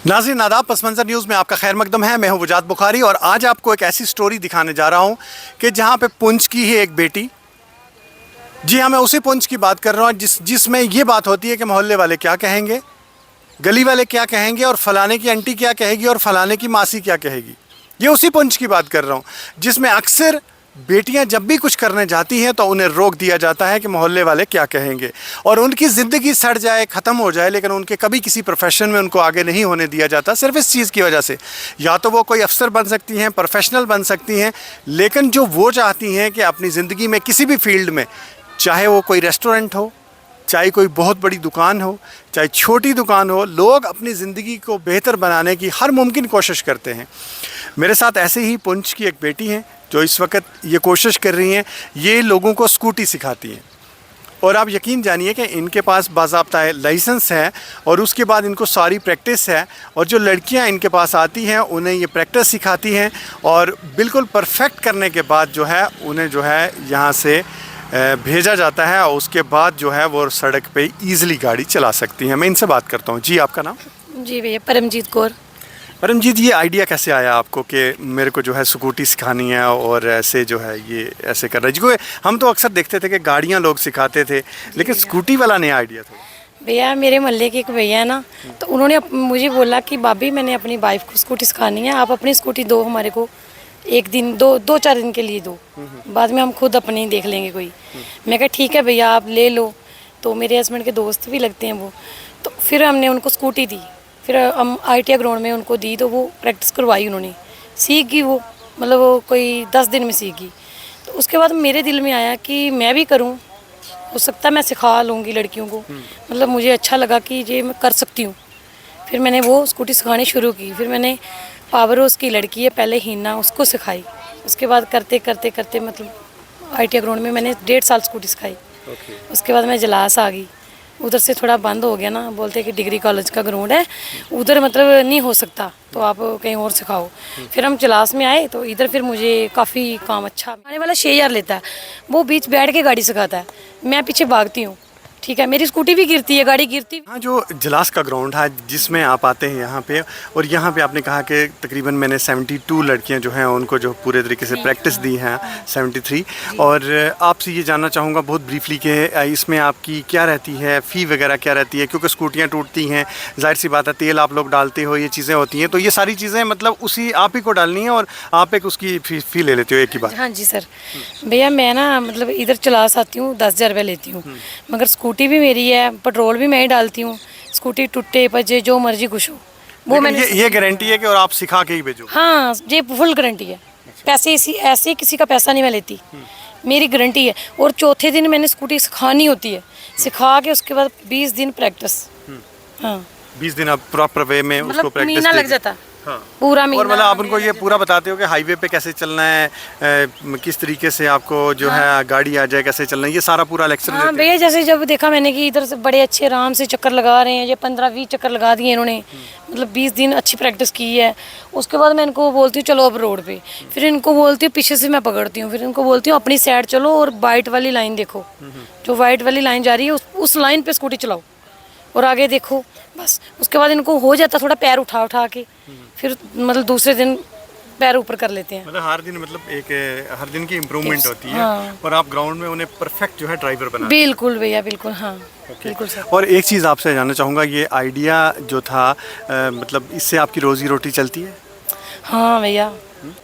नाज़रीन आदाब, पस मंज़र न्यूज़ में आपका खैर मकदम है। मैं हूं वजाद बुखारी और आज आपको एक ऐसी स्टोरी दिखाने जा रहा हूं कि जहां पे पुंछ की ही एक बेटी, जी हाँ, मैं उसी पुंछ की बात कर रहा हूं जिसमें ये बात होती है कि मोहल्ले वाले क्या कहेंगे, गली वाले क्या कहेंगे और फलाने की आंटी क्या कहेगी और फलाने की मासी क्या कहेगी। ये उसी पुंछ की बात कर रहा हूँ जिसमें अक्सर बेटियां जब भी कुछ करने जाती हैं तो उन्हें रोक दिया जाता है कि मोहल्ले वाले क्या कहेंगे और उनकी ज़िंदगी सड़ जाए, ख़त्म हो जाए, लेकिन उनके कभी किसी प्रोफेशन में उनको आगे नहीं होने दिया जाता, सिर्फ इस चीज़ की वजह से। या तो वो कोई अफसर बन सकती हैं, प्रोफेशनल बन सकती हैं, लेकिन जो वो चाहती हैं कि अपनी ज़िंदगी में किसी भी फील्ड में, चाहे वो कोई रेस्टोरेंट हो, चाहे कोई बहुत बड़ी दुकान हो, चाहे छोटी दुकान हो, लोग अपनी ज़िंदगी को बेहतर बनाने की हर मुमकिन कोशिश करते हैं। मेरे साथ ऐसे ही पुंछ की एक बेटी हैं जो इस वक्त ये कोशिश कर रही हैं, ये लोगों को स्कूटी सिखाती हैं। और आप यकीन जानिए कि इनके पास बाज़ाब्ता लाइसेंस है और उसके बाद इनको सारी प्रैक्टिस है, और जो लड़कियां इनके पास आती हैं उन्हें ये प्रैक्टिस सिखाती हैं और बिल्कुल परफेक्ट करने के बाद जो है उन्हें जो है यहाँ से भेजा जाता है और उसके बाद जो है वो सड़क पे ईज़िली गाड़ी चला सकती हैं। मैं इनसे बात करता हूँ। जी, आपका नाम? जी भैया, परमजीत कौर। परमजीत, ये आइडिया कैसे आया आपको कि मेरे को जो है स्कूटी सिखानी है और ऐसे जो है ये ऐसे कर रहा है? जो हम तो अक्सर देखते थे कि गाड़ियाँ लोग सिखाते थे, लेकिन स्कूटी वाला नया आइडिया था। भैया, मेरे मोहल्ले के एक भैया है ना, तो उन्होंने मुझे बोला कि भाभी मैंने अपनी वाइफ को स्कूटी सिखानी है, आप अपनी स्कूटी दो हमारे को, एक दिन दो चार दिन के लिए दो, बाद में हम खुद अपनी देख लेंगे कोई। मैं कहा ठीक है भैया, आप ले लो। तो मेरे हस्बैंड के दोस्त भी लगते हैं वो, तो फिर हमने उनको स्कूटी दी, फिर हम ITI ग्राउंड में उनको दी, तो वो प्रैक्टिस करवाई उन्होंने, सीख गई वो, मतलब वो कोई 10 दिन में सीख गई। तो उसके बाद मेरे दिल में आया कि मैं भी करूं, हो सकता है मैं सिखा लूँगी लड़कियों को, मतलब मुझे अच्छा लगा कि ये मैं कर सकती हूँ। फिर मैंने वो स्कूटी सिखानी शुरू की। फिर मैंने पावर हाउस की लड़की है पहले हिना, उसको सिखाई। उसके बाद करते करते करते मतलब ITI ग्राउंड में मैंने 1.5 साल स्कूटी सिखाई। उसके बाद मैं जलास आ गई, उधर से थोड़ा बंद हो गया ना, बोलते कि डिग्री कॉलेज का ग्राउंड है उधर मतलब नहीं हो सकता, तो आप कहीं और सिखाओ। फिर हम जलास में आए तो इधर फिर मुझे काफ़ी काम अच्छा, आने वाला 6,000 लेता है, वो बीच बैठ के गाड़ी सिखाता है, मैं पीछे भागती हूँ। ठीक है, मेरी स्कूटी भी गिरती है, गाड़ी गिरती। हाँ, जो जलास का ग्राउंड है जिसमें आप आते हैं यहाँ पे, और यहाँ पे आपने कहा कि तकरीबन मैंने 72 लड़कियाँ जो हैं उनको जो पूरे तरीके से प्रैक्टिस दी हैं, 73। और आपसे ये जानना चाहूँगा बहुत ब्रीफली कि इसमें आपकी क्या रहती है, फ़ी वगैरह क्या रहती है, क्योंकि स्कूटियाँ टूटती हैं, जाहिर सी बात है, तेल आप लोग डालते हो, ये चीज़ें होती हैं, तो ये सारी चीज़ें मतलब उसी आप ही को डालनी है और आप एक उसकी फ़ी ले लेते हो एक ही बार? हाँ जी सर। भैया मैं ना मतलब इधर चलास आती हूँ, 10,000 रुपये लेती हूँ, मगर स्कूटी भी मेरी है, पेट्रोल भी मैं ही डालती हूँ, स्कूटी टूटे बजे जो मर्जी कुछ हो वो मैंने ये गारंटी है कि और आप सिखा के ही भेजो? हाँ, ये फुल गारंटी है। पैसे ऐसे किसी का पैसा नहीं मैं लेती, मेरी गारंटी है। और चौथे दिन मैंने स्कूटी सिखानी होती है, सिखा के उसके बाद 20 दिन प्रैक्टिस। हाँ, 20 दिन आप प्रॉपर वे में उसको मतलब प्रैक्टिस महीना लग जाता। हाँ। पूरा और महीना। मतलब आप उनको ये पूरा बताते हो कि हाईवे पे कैसे चलना है, किस तरीके से आपको जो है गाड़ी आ जाए, कैसे चलना है, ये सारा पूरा लेक्चर हाँ देते भैया, जैसे जब देखा मैंने कि इधर से बड़े अच्छे आराम से चक्कर लगा रहे हैं, ये 15-20 चक्कर लगा दिए इन्होंने, मतलब 20 दिन अच्छी प्रैक्टिस की है। उसके बाद मैं इनको बोलती हूँ चलो अब रोड पे, फिर इनको बोलती हूँ पीछे से मैं पकड़ती हूँ, फिर इनको बोलती हूँ अपनी साइड चलो और वाइट वाली लाइन देखो, जो वाइट वाली लाइन जा रही है उस लाइन पे स्कूटी चलाओ और आगे देखो, बस। उसके बाद इनको हो जाता थोड़ा पैर उठा उठा के, फिर मतलब दूसरे दिन पैर ऊपर कर लेते हैं। मतलब हर दिन मतलब एक हर दिन की इम्प्रूवमेंट होती है। हाँ। और आप ग्राउंड में उन्हें परफेक्ट जो है ड्राइवर बना। बिल्कुल भैया, बिल्कुल। हाँ बिल्कुल सर। और एक चीज़ आपसे जानना चाहूँगा, ये आइडिया जो था मतलब इससे आपकी रोज़ी रोटी चलती है? हाँ भैया,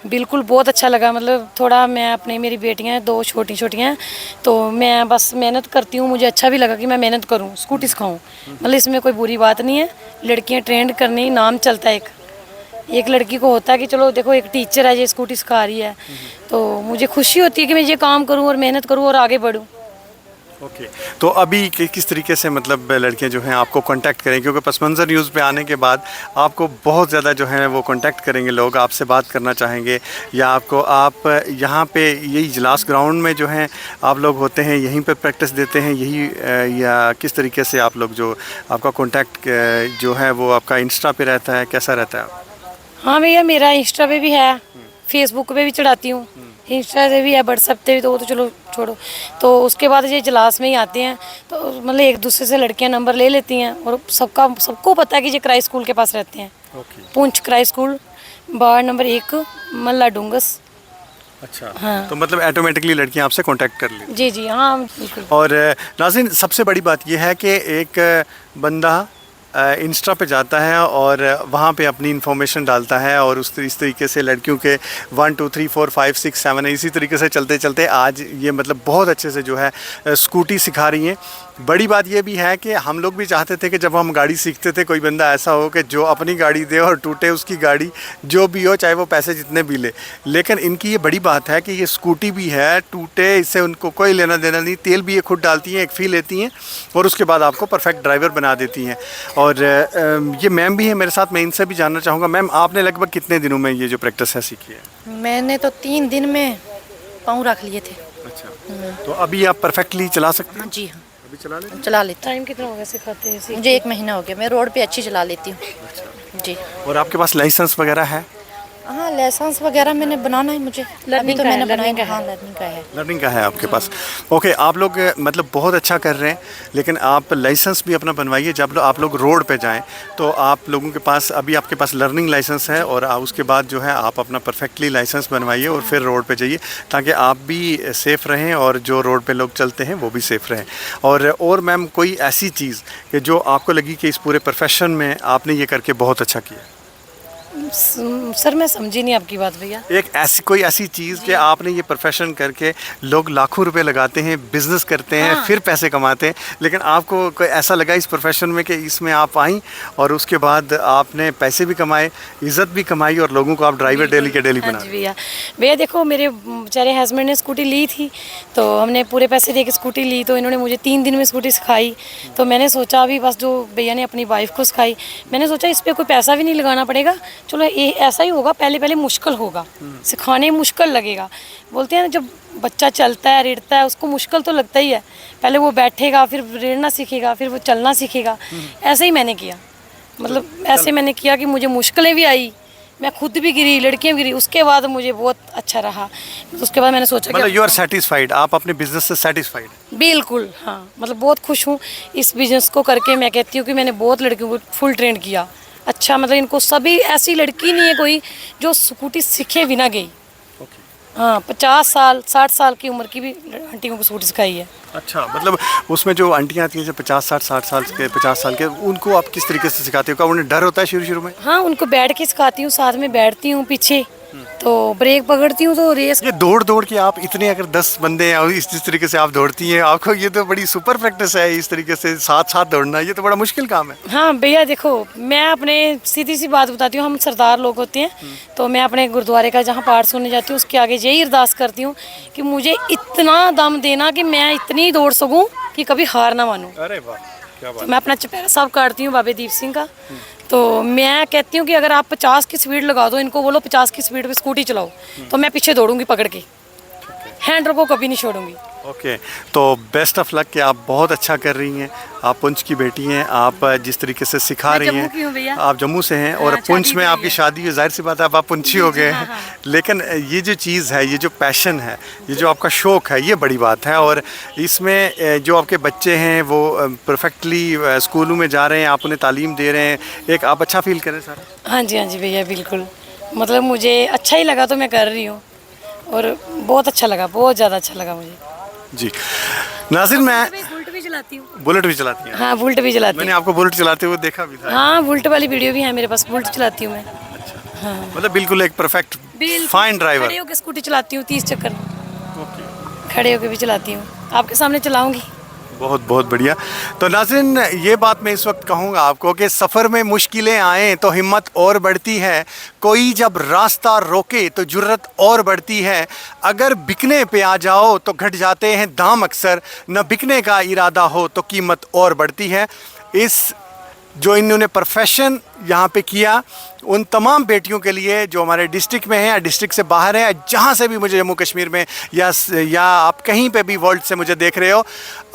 बिल्कुल बहुत अच्छा लगा। मतलब थोड़ा मैं अपने, मेरी बेटियां हैं 2 छोटी छोटियाँ, तो मैं बस मेहनत करती हूँ, मुझे अच्छा भी लगा कि मैं मेहनत करूँ, स्कूटी सिखाऊँ, मतलब इसमें कोई बुरी बात नहीं है। लड़कियाँ ट्रेंड करने नाम चलता है, एक लड़की को होता है कि चलो देखो एक टीचर है ये स्कूटी सिखा रही है, तो मुझे खुशी होती है कि मैं ये काम करूँ और मेहनत करूँ और आगे बढ़ूँ। ओके। तो अभी किस तरीके से मतलब लड़कियां जो हैं आपको कांटेक्ट करें, क्योंकि पस मंज़र न्यूज़ पे आने के बाद आपको बहुत ज़्यादा जो है वो कांटेक्ट करेंगे लोग, आपसे बात करना चाहेंगे, या आपको आप यहाँ पे यही इजलास ग्राउंड में जो हैं आप लोग होते हैं यहीं पे प्रैक्टिस देते हैं यही, या किस तरीके से आप लोग जो आपका कांटेक्ट जो है वो आपका इंस्टा पे रहता है, कैसा रहता है? हाँ भैया, मेरा इंस्टा पे भी है, फेसबुक पे भी चढ़ाती हूँ, इंस्टा से भी है, व्हाट्सएप पे भी, तो वो तो चलो छोड़ो। तो उसके बाद ये इजलास में ही आते हैं, तो मतलब एक दूसरे से लड़कियां नंबर ले लेती हैं, और सबको पता है कि ये क्राई स्कूल के पास रहते हैं। Poonch cry school, ward number 1, मल्ला डूंगस। अच्छा, हाँ। तो मतलब ऑटोमेटिकली लड़कियां आपसे कांटेक्ट कर ली। जी जी हाँ बिल्कुल। और नाज़रीन, सबसे बड़ी बात यह है कि एक बंदा इंस्टा पे जाता है और वहाँ पे अपनी इन्फॉर्मेशन डालता है, और इस तरीके से लड़कियों के 1 2 3 4 5 6 7 इसी तरीके से चलते चलते आज ये मतलब बहुत अच्छे से जो है स्कूटी सिखा रही हैं। बड़ी बात ये भी है कि हम लोग भी चाहते थे कि जब हम गाड़ी सीखते थे कोई बंदा ऐसा हो कि जो अपनी गाड़ी दे और टूटे उसकी गाड़ी, जो भी हो, चाहे वो पैसे जितने भी ले। लेकिन इनकी ये बड़ी बात है कि ये स्कूटी भी है, टूटे इससे उनको कोई लेना देना नहीं। तेल भी ये खुद डालती हैं, एक फ़ी लेती हैं, और उसके बाद आपको परफेक्ट ड्राइवर बना देती हैं। और ये मैम भी है मेरे साथ, मैं इनसे भी जानना चाहूँगा। मैम, आपने लगभग कितने दिनों में ये जो प्रैक्टिस है सीखी है? मैंने तो 3 दिन में पाँव रख लिए थे। अच्छा, तो अभी आप परफेक्टली चला सकते हैं? हाँ जी हाँ, अभी चला लेते चला लेती टाइम कितना हो गया सिखाते हैं? हूँ। मुझे 1 महीना हो गया, मैं रोड पे अच्छी चला लेती हूँ। जी। हैं? और आपके पास लाइसेंस वगैरह है? हाँ, लाइसेंस वगैरह मैंने बनाना है मुझे। अभी तो का है, मैंने बनाया लर्निंग का है। हाँ, लर्निंग का है। लर्निंग का है आपके पास। ओके, आप लोग मतलब बहुत अच्छा कर रहे हैं, लेकिन आप लाइसेंस भी अपना बनवाइए। जब आप लोग रोड पे जाएं तो आप लोगों के पास अभी आपके पास लर्निंग लाइसेंस है, और उसके बाद जो है आप अपना परफेक्टली लाइसेंस बनवाइए और फिर रोड पे जाइए, ताकि आप भी सेफ़ रहें और जो रोड पे लोग चलते हैं वो भी सेफ़ रहें। और मैम, कोई ऐसी चीज़ कि जो आपको लगी कि इस पूरे प्रोफेशन में आपने ये करके बहुत अच्छा किया? सर मैं समझी नहीं आपकी बात भैया। एक ऐसी कोई ऐसी चीज़ कि आपने ये प्रोफेशन करके लोग लाखों रुपए लगाते हैं, बिजनेस करते हैं, हाँ। फिर पैसे कमाते हैं, लेकिन आपको कोई ऐसा लगा इस प्रोफेशन में कि इसमें आप आई और उसके बाद आपने पैसे भी कमाए, इज्जत भी कमाई, और लोगों को आप ड्राइवर डेली के डेली हाँ बना जी भैया। भैया देखो, मेरे बेचारे हस्बैंड ने स्कूटी ली थी, तो हमने पूरे पैसे दे के स्कूटी ली, तो इन्होंने मुझे 3 दिन में स्कूटी सिखाई। तो मैंने सोचा अभी बस जो भैया ने अपनी वाइफ को सिखाई, मैंने सोचा इस पर कोई पैसा भी नहीं लगाना पड़ेगा, चलो ये ऐसा ही होगा, पहले पहले मुश्किल होगा, सिखाने में मुश्किल लगेगा। बोलते हैं ना, जब बच्चा चलता है, रेड़ता है, उसको मुश्किल तो लगता ही है। पहले वो बैठेगा, फिर रेड़ना सीखेगा, फिर वो चलना सीखेगा। ऐसे ही मैंने किया, मतलब ऐसे मैंने किया कि मुझे मुश्किलें भी आई, मैं खुद भी गिरी, लड़कियां भी गिरी, उसके बाद मुझे बहुत अच्छा रहा। उसके बाद मैंने सोचा मतलब यू आर कि सेटिस्फाइड, आप अपने बिजनेस से सेटिस्फाइड? बिल्कुल हाँ, मतलब बहुत खुश हूँ इस बिजनेस को करके। मैं कहती हूँ कि मैंने बहुत लड़कियों को फुल ट्रेन किया। अच्छा, मतलब इनको सभी, ऐसी लड़की नहीं है कोई जो स्कूटी सीखे बिना गई। हाँ, 50 साल 60 साल की उम्र की भी आंटियों को स्कूटी सिखाई है। अच्छा, मतलब उसमें जो आंटियाँ आती हैं जो 50 साल के 50 साल के, उनको आप किस तरीके से सिखाते हो? क्या उन्हें डर होता है शुरू में? हाँ, उनको बैठ के सिखाती हूँ, साथ में बैठती हूँ पीछे, तो ब्रेक पकड़ती हूँ, तो रेस। ये दौड़ के आप इतने, अगर 10 बंदे हैं और इस तरीके से आप दौड़ती हैं, आपको ये तो बड़ी सुपर प्रैक्टिस है। इस तरीके से साथ साथ दौड़ना, ये तो बड़ा मुश्किल काम है। हाँ भैया देखो, मैं अपने सीधी सी बात बताती हूँ, हम सरदार लोग होते हैं, तो मैं अपने गुरुद्वारे का जहाँ पाठ सुनने जाती हूँ उसके आगे यही अरदास करती हूँ कि मुझे इतना दम देना कि मैं इतनी दौड़ सकूँ कि कभी हार ना मानूँ। अरे वाह, क्या बात। मैं अपना चपैरा साहब काटती हूँ बाबे दीप सिंह का, तो मैं कहती हूँ कि अगर आप 50 की स्पीड लगा दो, इनको बोलो 50 की स्पीड पे स्कूटी चलाओ, तो मैं पीछे दौड़ूंगी पकड़ के, हैंडल को कभी नहीं छोड़ूंगी। ओके, तो बेस्ट ऑफ लक कि आप बहुत अच्छा कर रही हैं। आप पुंछ की बेटी हैं, आप जिस तरीके से सिखा मैं रही जम्मू की हूँ हैं, भैया। आप जम्मू से हैं, और हाँ, पुंछ शादी में हुई आपकी है। शादी हुई, जाहिर सी बात है अब आप पुंछी हो गए हाँ, हैं। हाँ। लेकिन ये जो चीज़ है, ये जो पैशन है, ये जो आपका शौक़ है, ये बड़ी बात है। और इसमें जो आपके बच्चे हैं वो परफेक्टली स्कूलों में जा रहे हैं, आप उन्हें तालीम दे रहे हैं, एक आप अच्छा फील करें सारा। हाँ जी भैया बिल्कुल, मतलब मुझे अच्छा ही लगा तो मैं कर रही हूँ, और बहुत अच्छा लगा, बहुत ज़्यादा अच्छा लगा मुझे। जी नाज़रीन, मैं बुलेट भी चलाती हूँ। बुलेट भी चलाती हैं? हाँ, बुलेट भी चलाती मैंने हूँ। आपको बुलेट चलाते हुए देखा भी था। हाँ, बुलेट वाली वीडियो भी है मेरे पास, बुलेट चलाती हूँ मैं। हाँ, मतलब बिल्कुल एक परफेक्ट बिल्कुल फाइन ड्राइवर। खड़े होकर स्कूटी चलाती हूँ 30 चक्कर, खड़े होकर भी चलाती हूँ, आपके सामने चलाऊंगी। बहुत बहुत बढ़िया। तो नाज़रीन, ये बात मैं इस वक्त कहूँगा आपको कि सफ़र में मुश्किलें आएँ तो हिम्मत और बढ़ती है, कोई जब रास्ता रोके तो जुर्रत और बढ़ती है, अगर बिकने पे आ जाओ तो घट जाते हैं दाम अक्सर, न बिकने का इरादा हो तो कीमत और बढ़ती है। इस जो इन्होंने प्रोफेशन यहाँ पे किया, उन तमाम बेटियों के लिए जो हमारे डिस्ट्रिक्ट में हैं या डिस्ट्रिक्ट से बाहर हैं, जहाँ से भी मुझे जम्मू कश्मीर में या आप कहीं पे भी वर्ल्ड से मुझे देख रहे हो,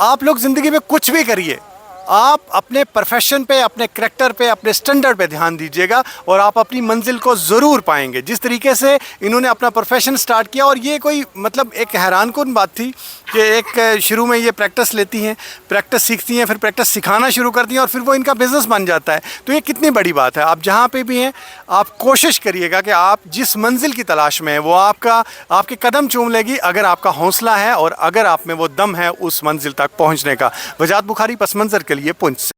आप लोग ज़िंदगी में कुछ भी करिए, आप अपने प्रोफेशन पे, अपने करैक्टर पे, अपने स्टैंडर्ड पे ध्यान दीजिएगा और आप अपनी मंजिल को ज़रूर पाएंगे। जिस तरीके से इन्होंने अपना प्रोफेशन स्टार्ट किया, और ये कोई मतलब एक हैरानकुन बात थी कि एक शुरू में ये प्रैक्टिस लेती हैं, प्रैक्टिस सीखती हैं, फिर प्रैक्टिस सिखाना शुरू करती हैं और फिर वो इनका बिज़नेस बन जाता है। तो ये कितनी बड़ी बात है। आप जहाँ पे भी हैं आप कोशिश करिएगा कि आप जिस मंजिल की तलाश में हैं वो आपके कदम चूम लेगी, अगर आपका हौसला है और अगर आप में वो दम है उस मंजिल तक पहुँचने का। वजात बुखारी, पस मंज़र के लिए, पुंछ से।